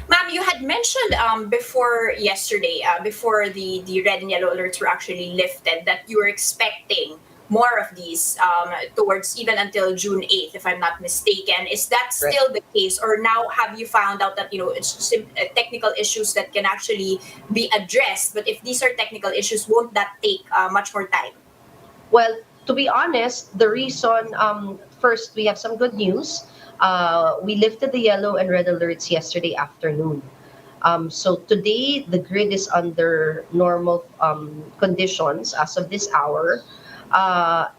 Ma'am, you had mentioned before yesterday, before the red and yellow alerts were actually lifted, that you were expecting more of these towards even until June 8th, if I'm not mistaken. Is that Right. still the case? Or now have you found out that, it's technical issues that can actually be addressed? But if these are technical issues, won't that take much more time? Well, to be honest, the reason, first, we have some good news. We lifted the yellow and red alerts yesterday afternoon. So today, the grid is under normal conditions as of this hour.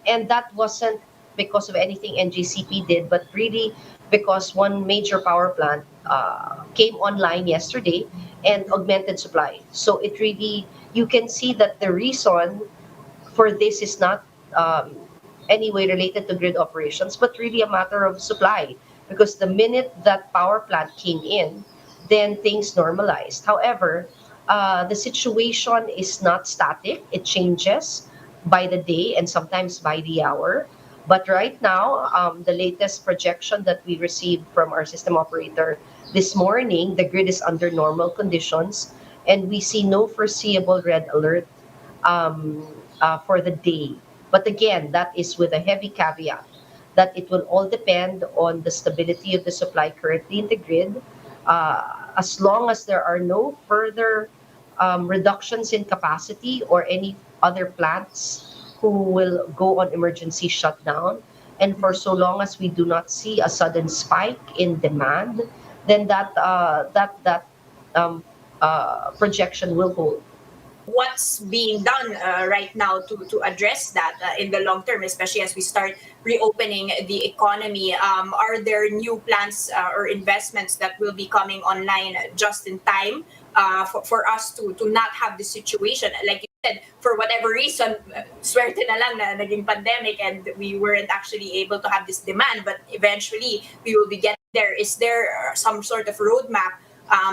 And that wasn't because of anything NGCP did, but really because one major power plant came online yesterday and augmented supply. So it really, you can see that the reason for this is not um, any way related to grid operations, but really a matter of supply. Because the minute that power plant came in, then things normalized. However, the situation is not static, it changes by the day and sometimes by the hour. But right now, the latest projection that we received from our system operator this morning, the grid is under normal conditions and we see no foreseeable red alert um, for the day. But again, that is with a heavy caveat that it will all depend on the stability of the supply currently in the grid. As long as there are no further reductions in capacity or any other plants who will go on emergency shutdown, and for so long as we do not see a sudden spike in demand, then that projection will hold. What's being done right now to address that in the long term, especially as we start reopening the economy? Are there new plans or investments that will be coming online just in time for us to not have this situation? Like you said, for whatever reason, swerte na lang na naging pandemic and we weren't actually able to have this demand, but eventually we will be getting there. Is there some sort of roadmap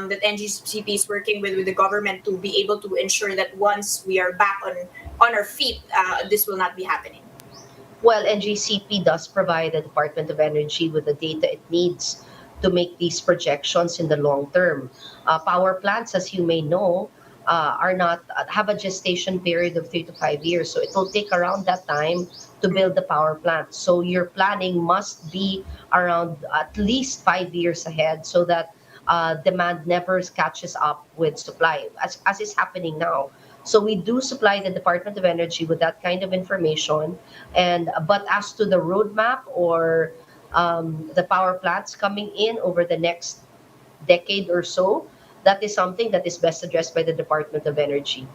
that NGCP is working with the government to be able to ensure that once we are back on our feet, this will not be happening? Well, NGCP does provide the Department of Energy with the data it needs to make these projections in the long term. Power plants, as you may know, are not have a gestation period of 3 to 5 years, so it will take around that time to build the power plant. So your planning must be around at least 5 years ahead, so that demand never catches up with supply, as is happening now. So we do supply the Department of Energy with that kind of information, and but as to the roadmap or the power plants coming in over the next decade or so, that is something that is best addressed by the Department of Energy.